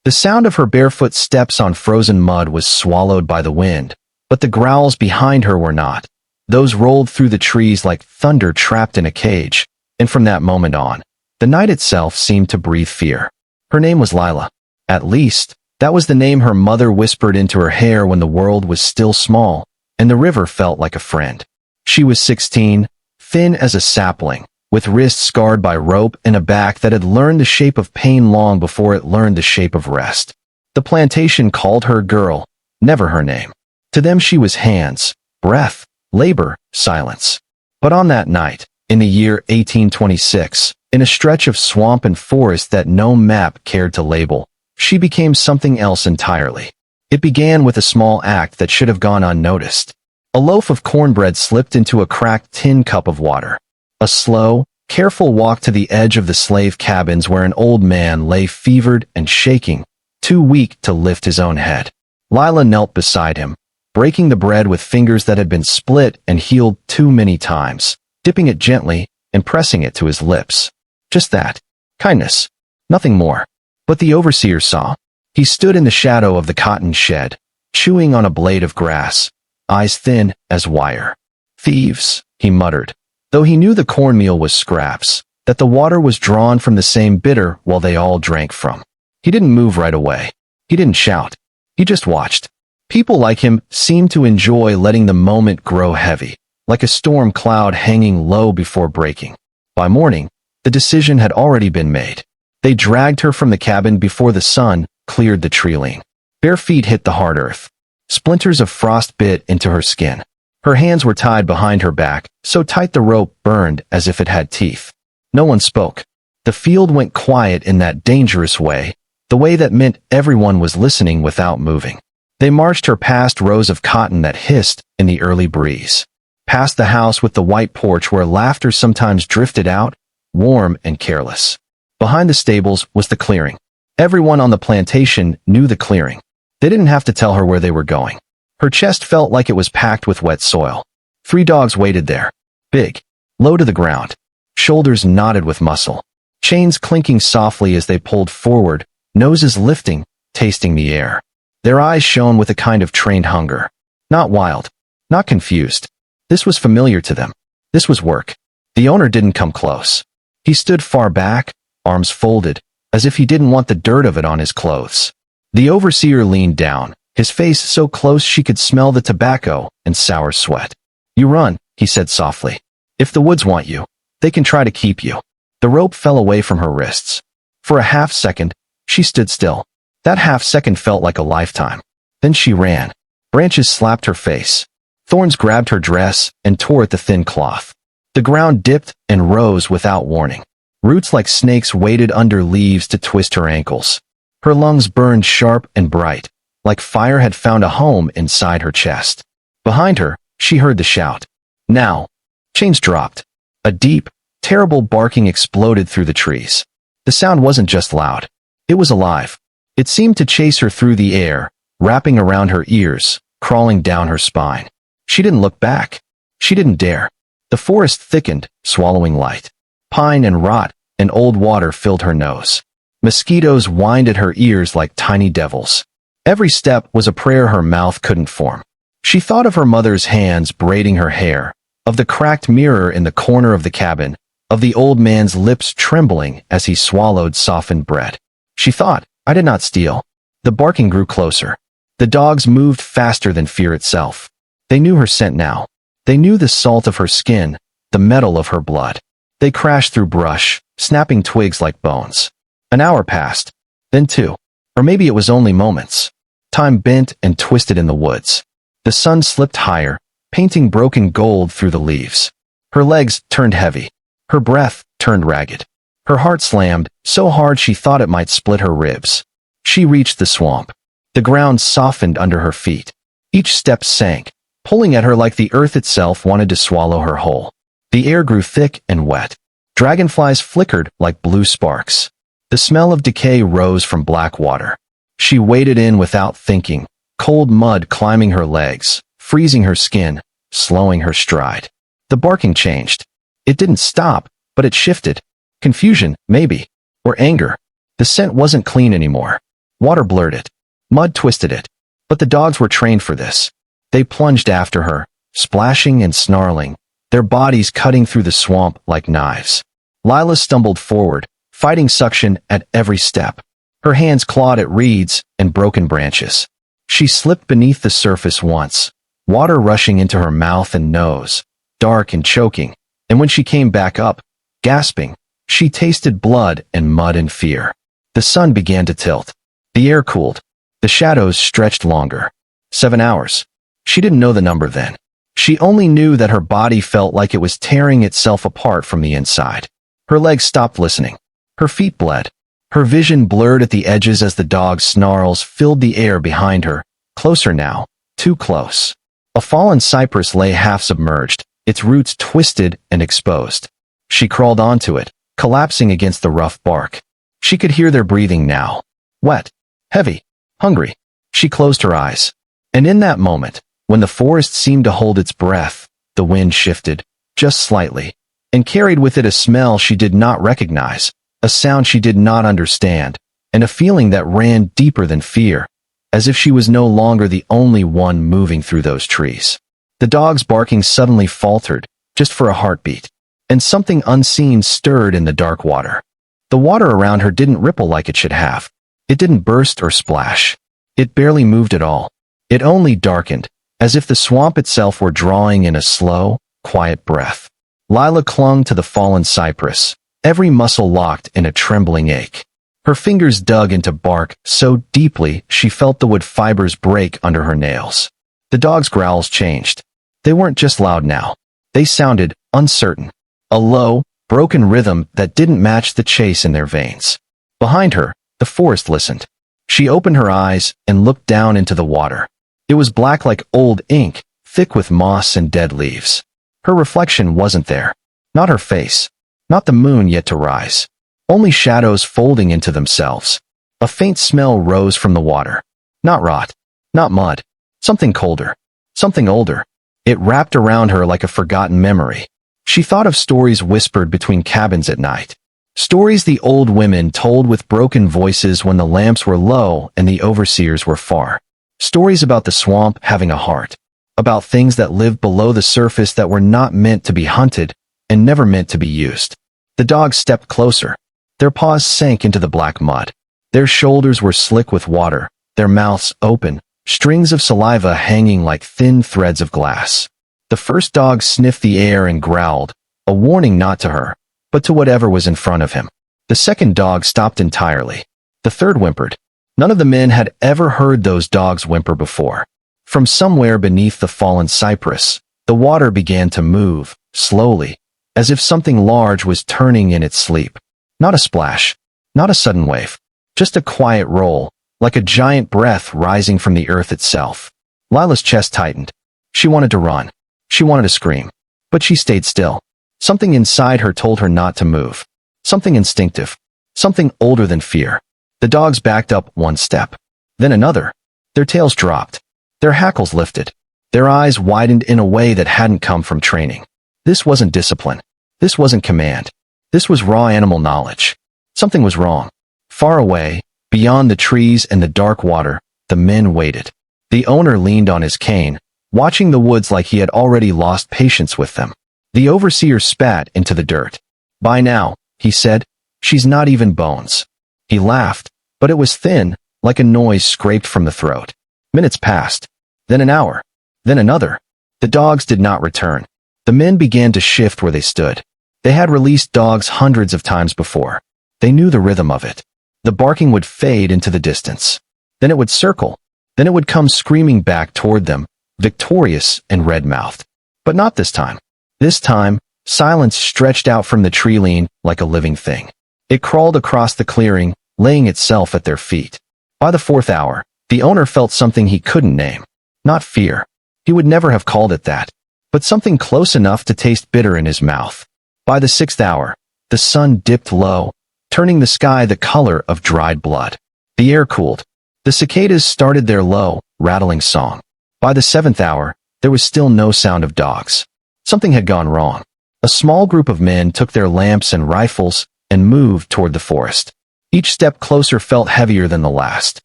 The sound of her barefoot steps on frozen mud was swallowed by the wind, but the growls behind her were not. Those rolled through the trees like thunder trapped in a cage, and from that moment on, the night itself seemed to breathe fear. Her name was Lila. At least, that was the name her mother whispered into her hair when the world was still small, and the river felt like a friend. She was 16, thin as a sapling, with wrists scarred by rope and a back that had learned the shape of pain long before it learned the shape of rest. The plantation called her girl, never her name. To them she was hands, breath, labor, silence. But on that night, in the year 1826, in a stretch of swamp and forest that no map cared to label, she became something else entirely. It began with a small act that should have gone unnoticed. A loaf of cornbread slipped into a cracked tin cup of water. A slow, careful walk to the edge of the slave cabins where an old man lay fevered and shaking, too weak to lift his own head. Lila knelt beside him, breaking the bread with fingers that had been split and healed too many times, dipping it gently and pressing it to his lips. Just that. Kindness. Nothing more. But the overseer saw. He stood in the shadow of the cotton shed, chewing on a blade of grass, eyes thin as wire. Thieves, he muttered, though he knew the cornmeal was scraps, that the water was drawn from the same bitter well they all drank from. He didn't move right away. He didn't shout. He just watched. People like him seemed to enjoy letting the moment grow heavy, like a storm cloud hanging low before breaking. By morning, the decision had already been made. They dragged her from the cabin before the sun cleared the tree-line. Bare feet hit the hard earth. Splinters of frost bit into her skin. Her hands were tied behind her back, so tight the rope burned as if it had teeth. No one spoke. The field went quiet in that dangerous way, the way that meant everyone was listening without moving. They marched her past rows of cotton that hissed in the early breeze. Past the house with the white porch where laughter sometimes drifted out, warm and careless. Behind the stables was the clearing. Everyone on the plantation knew the clearing. They didn't have to tell her where they were going. Her chest felt like it was packed with wet soil. 3 dogs waited there. Big. Low to the ground. Shoulders knotted with muscle. Chains clinking softly as they pulled forward, noses lifting, tasting the air. Their eyes shone with a kind of trained hunger. Not wild. Not confused. This was familiar to them. This was work. The owner didn't come close. He stood far back, arms folded, as if he didn't want the dirt of it on his clothes. The overseer leaned down, his face so close she could smell the tobacco and sour sweat. "You run," he said softly. "If the woods want you, they can try to keep you." The rope fell away from her wrists. For a half second, she stood still. That half second felt like a lifetime. Then she ran. Branches slapped her face. Thorns grabbed her dress and tore at the thin cloth. The ground dipped and rose without warning. Roots like snakes waded under leaves to twist her ankles. Her lungs burned sharp and bright, like fire had found a home inside her chest. Behind her, she heard the shout. Now. Chains dropped. A deep, terrible barking exploded through the trees. The sound wasn't just loud. It was alive. It seemed to chase her through the air, wrapping around her ears, crawling down her spine. She didn't look back. She didn't dare. The forest thickened, swallowing light. Pine and rot and old water filled her nose. Mosquitoes whined at her ears like tiny devils. Every step was a prayer her mouth couldn't form. She thought of her mother's hands braiding her hair, of the cracked mirror in the corner of the cabin, of the old man's lips trembling as he swallowed softened bread. She thought, I did not steal. The barking grew closer. The dogs moved faster than fear itself. They knew her scent now. They knew the salt of her skin, the metal of her blood. They crashed through brush, snapping twigs like bones. An hour passed, then 2. Or maybe it was only moments. Time bent and twisted in the woods. The sun slipped higher, painting broken gold through the leaves. Her legs turned heavy. Her breath turned ragged. Her heart slammed, so hard she thought it might split her ribs. She reached the swamp. The ground softened under her feet. Each step sank, pulling at her like the earth itself wanted to swallow her whole. The air grew thick and wet. Dragonflies flickered like blue sparks. The smell of decay rose from black water. She waded in without thinking, cold mud climbing her legs, freezing her skin, slowing her stride. The barking changed. It didn't stop, but it shifted. Confusion, maybe. Or anger. The scent wasn't clean anymore. Water blurred it. Mud twisted it. But the dogs were trained for this. They plunged after her, splashing and snarling, their bodies cutting through the swamp like knives. Lila stumbled forward, fighting suction at every step. Her hands clawed at reeds and broken branches. She slipped beneath the surface once, water rushing into her mouth and nose, dark and choking, and when she came back up, gasping, she tasted blood and mud and fear. The sun began to tilt. The air cooled. The shadows stretched longer. 7 hours. She didn't know the number then. She only knew that her body felt like it was tearing itself apart from the inside. Her legs stopped listening. Her feet bled. Her vision blurred at the edges as the dog's snarls filled the air behind her, closer now, too close. A fallen cypress lay half submerged, its roots twisted and exposed. She crawled onto it, collapsing against the rough bark. She could hear their breathing now. Wet, heavy, hungry. She closed her eyes. And in that moment, when the forest seemed to hold its breath, the wind shifted, just slightly, and carried with it a smell she did not recognize, a sound she did not understand, and a feeling that ran deeper than fear, as if she was no longer the only one moving through those trees. The dog's barking suddenly faltered, just for a heartbeat, and something unseen stirred in the dark water. The water around her didn't ripple like it should have. It didn't burst or splash. It barely moved at all. It only darkened, as if the swamp itself were drawing in a slow, quiet breath. Lila clung to the fallen cypress, every muscle locked in a trembling ache. Her fingers dug into bark so deeply she felt the wood fibers break under her nails. The dog's growls changed. They weren't just loud now. They sounded uncertain, a low, broken rhythm that didn't match the chase in their veins. Behind her, the forest listened. She opened her eyes and looked down into the water. It was black like old ink, thick with moss and dead leaves. Her reflection wasn't there. Not her face. Not the moon yet to rise. Only shadows folding into themselves. A faint smell rose from the water. Not rot. Not mud. Something colder. Something older. It wrapped around her like a forgotten memory. She thought of stories whispered between cabins at night. Stories the old women told with broken voices when the lamps were low and the overseers were far. Stories about the swamp having a heart. About things that lived below the surface that were not meant to be hunted and never meant to be used. The dogs stepped closer. Their paws sank into the black mud. Their shoulders were slick with water, their mouths open, strings of saliva hanging like thin threads of glass. The first dog sniffed the air and growled, a warning not to her, but to whatever was in front of him. The second dog stopped entirely. The third whimpered. None of the men had ever heard those dogs whimper before. From somewhere beneath the fallen cypress, the water began to move, slowly, as if something large was turning in its sleep. Not a splash, not a sudden wave, just a quiet roll, like a giant breath rising from the earth itself. Lila's chest tightened. She wanted to run. She wanted to scream. But she stayed still. Something inside her told her not to move. Something instinctive. Something older than fear. The dogs backed up one step. Then another. Their tails dropped. Their hackles lifted. Their eyes widened in a way that hadn't come from training. This wasn't discipline. This wasn't command. This was raw animal knowledge. Something was wrong. Far away, beyond the trees and the dark water, the men waited. The owner leaned on his cane, watching the woods like he had already lost patience with them. The overseer spat into the dirt. By now, he said, she's not even bones. He laughed, but it was thin, like a noise scraped from the throat. Minutes passed. Then an hour. Then another. The dogs did not return. The men began to shift where they stood. They had released dogs hundreds of times before. They knew the rhythm of it. The barking would fade into the distance. Then it would circle. Then it would come screaming back toward them, victorious and red-mouthed. But not this time. This time, silence stretched out from the tree line like a living thing. It crawled across the clearing, laying itself at their feet. By the fourth hour, the owner felt something he couldn't name. Not fear. He would never have called it that. But something close enough to taste bitter in his mouth. By the sixth hour, the sun dipped low, turning the sky the color of dried blood. The air cooled. The cicadas started their low, rattling song. By the seventh hour, there was still no sound of dogs. Something had gone wrong. A small group of men took their lamps and rifles and moved toward the forest. Each step closer felt heavier than the last.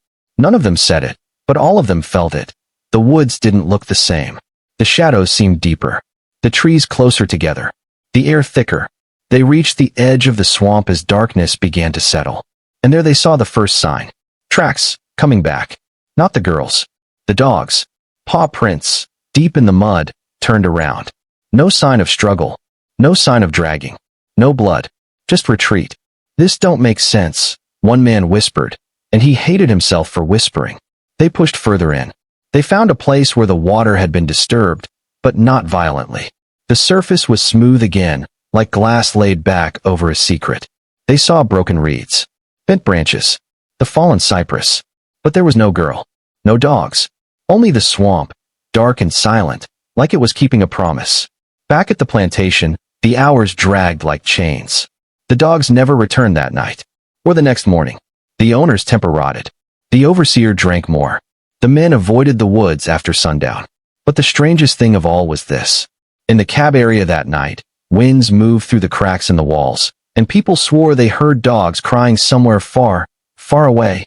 None of them said it, but all of them felt it. The woods didn't look the same. The shadows seemed deeper. The trees closer together. The air thicker. They reached the edge of the swamp as darkness began to settle. And there they saw the first sign. Tracks, coming back. Not the girls. The dogs. Paw prints, deep in the mud, turned around. No sign of struggle. No sign of dragging. No blood. Just retreat. This don't make sense, one man whispered, and he hated himself for whispering. They pushed further in. They found a place where the water had been disturbed, but not violently. The surface was smooth again, like glass laid back over a secret. They saw broken reeds, bent branches, the fallen cypress. But there was no girl, no dogs, only the swamp, dark and silent, like it was keeping a promise. Back at the plantation, the hours dragged like chains. The dogs never returned that night, or the next morning. The owner's temper rotted. The overseer drank more. The men avoided the woods after sundown. But the strangest thing of all was this. In the cab area that night, winds moved through the cracks in the walls, and people swore they heard dogs crying somewhere far, far away.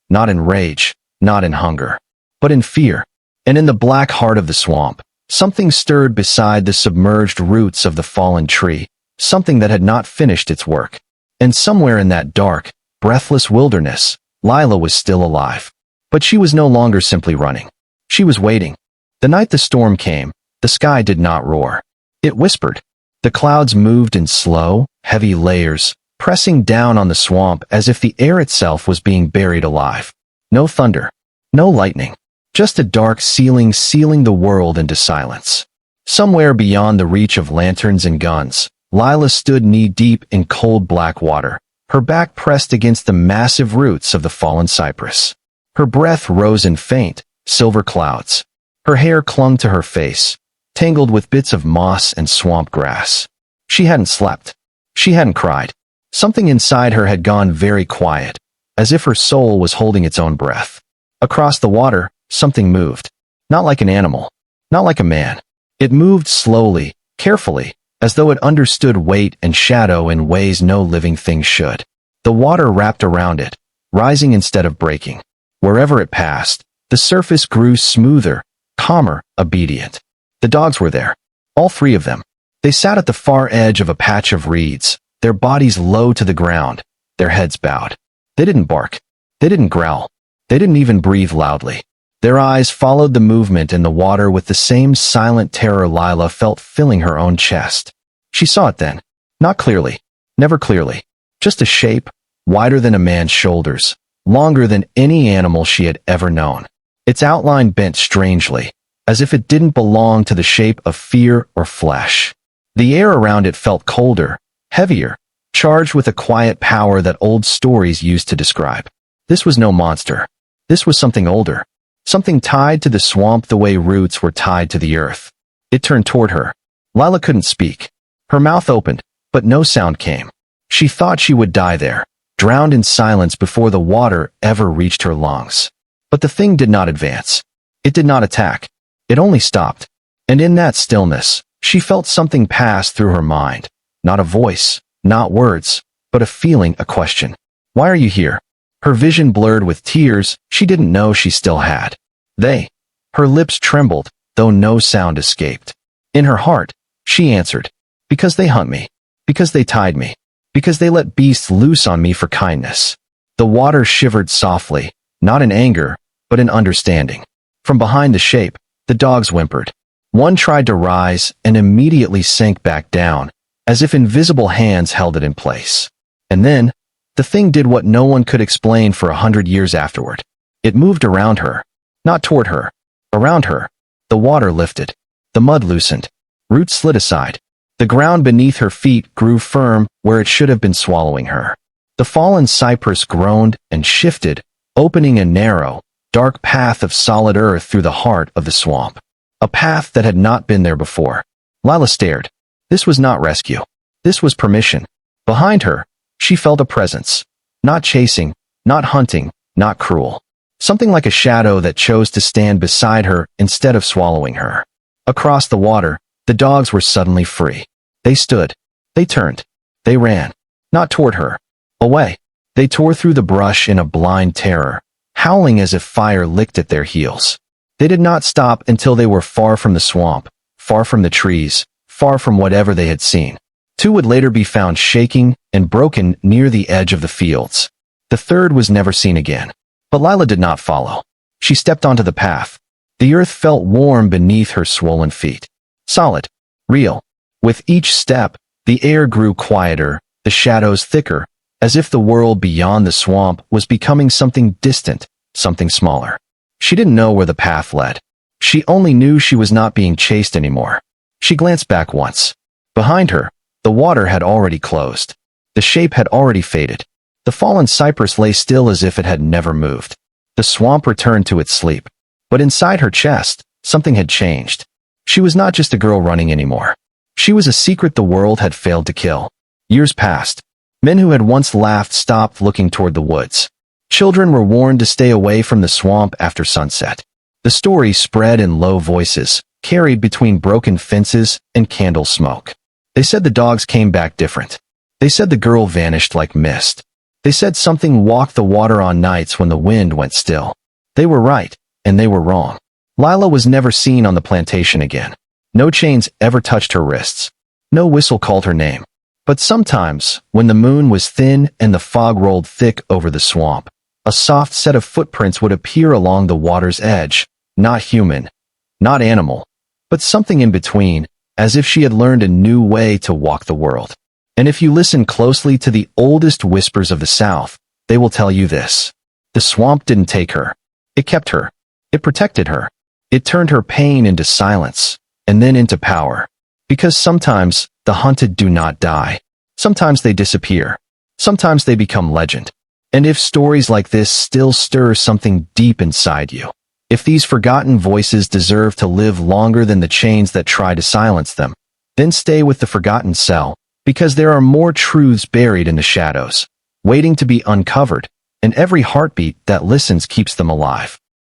Not in rage, not in hunger, but in fear. And in the black heart of the swamp, something stirred beside the submerged roots of the fallen tree, something that had not finished its work. And somewhere in that dark, breathless wilderness, Lila was still alive. But she was no longer simply running. She was waiting. The night the storm came, the sky did not roar. It whispered. The clouds moved in slow, heavy layers, pressing down on the swamp as if the air itself was being buried alive. No thunder. No lightning. Just a dark ceiling sealing the world into silence. Somewhere beyond the reach of lanterns and guns, Lila stood knee-deep in cold black water, her back pressed against the massive roots of the fallen cypress. Her breath rose in faint, silver clouds. Her hair clung to her face, tangled with bits of moss and swamp grass. She hadn't slept. She hadn't cried. Something inside her had gone very quiet, as if her soul was holding its own breath. Across the water, something moved. Not like an animal. Not like a man. It moved slowly, carefully, as though it understood weight and shadow in ways no living thing should. The water wrapped around it, rising instead of breaking. Wherever it passed, the surface grew smoother, calmer, obedient. The dogs were there. All three of them. They sat at the far edge of a patch of reeds, their bodies low to the ground, their heads bowed. They didn't bark. They didn't growl. They didn't even breathe loudly. Their eyes followed the movement in the water with the same silent terror Lila felt filling her own chest. She saw it then. Not clearly. Never clearly. Just a shape, wider than a man's shoulders, longer than any animal she had ever known. Its outline bent strangely, as if it didn't belong to the shape of fear or flesh. The air around it felt colder, heavier, charged with a quiet power that old stories used to describe. This was no monster. This was something older. Something tied to the swamp the way roots were tied to the earth. It turned toward her. Lila couldn't speak. Her mouth opened, but no sound came. She thought she would die there, drowned in silence before the water ever reached her lungs. But the thing did not advance. It did not attack. It only stopped. And in that stillness, she felt something pass through her mind. Not a voice, not words, but a feeling, a question. Why are you here? Her vision blurred with tears she didn't know she still had. They. Her lips trembled, though no sound escaped. In her heart, she answered, because they hunt me. Because they tied me. Because they let beasts loose on me for kindness. The water shivered softly, not in anger, but in understanding. From behind the shape, the dogs whimpered. One tried to rise and immediately sank back down, as if invisible hands held it in place. And then, the thing did what no one could explain for 100 years afterward. It moved around her. Not toward her. Around her. The water lifted. The mud loosened. Roots slid aside. The ground beneath her feet grew firm where it should have been swallowing her. The fallen cypress groaned and shifted, opening a narrow, dark path of solid earth through the heart of the swamp. A path that had not been there before. Lila stared. This was not rescue. This was permission. Behind her, she felt a presence. Not chasing, not hunting, not cruel. Something like a shadow that chose to stand beside her instead of swallowing her. Across the water, the dogs were suddenly free. They stood. They turned. They ran. Not toward her. Away. They tore through the brush in a blind terror, howling as if fire licked at their heels. They did not stop until they were far from the swamp, far from the trees, far from whatever they had seen. Two would later be found shaking and broken near the edge of the fields. The third was never seen again. But Lila did not follow. She stepped onto the path. The earth felt warm beneath her swollen feet. Solid. Real. With each step, the air grew quieter, the shadows thicker, as if the world beyond the swamp was becoming something distant, something smaller. She didn't know where the path led. She only knew she was not being chased anymore. She glanced back once. Behind her, the water had already closed. The shape had already faded. The fallen cypress lay still as if it had never moved. The swamp returned to its sleep. But inside her chest, something had changed. She was not just a girl running anymore. She was a secret the world had failed to kill. Years passed. Men who had once laughed stopped looking toward the woods. Children were warned to stay away from the swamp after sunset. The story spread in low voices, carried between broken fences and candle smoke. They said the dogs came back different. They said the girl vanished like mist. They said something walked the water on nights when the wind went still. They were right, and they were wrong. Lila was never seen on the plantation again. No chains ever touched her wrists. No whistle called her name. But sometimes, when the moon was thin and the fog rolled thick over the swamp, a soft set of footprints would appear along the water's edge, not human, not animal, but something in between, as if she had learned a new way to walk the world. And if you listen closely to the oldest whispers of the South, they will tell you this. The swamp didn't take her. It kept her. It protected her. It turned her pain into silence, and then into power. Because sometimes, the hunted do not die. Sometimes they disappear. Sometimes they become legend. And if stories like this still stir something deep inside you, if these forgotten voices deserve to live longer than the chains that try to silence them, then stay with the forgotten cell, because there are more truths buried in the shadows, waiting to be uncovered, and every heartbeat that listens keeps them alive.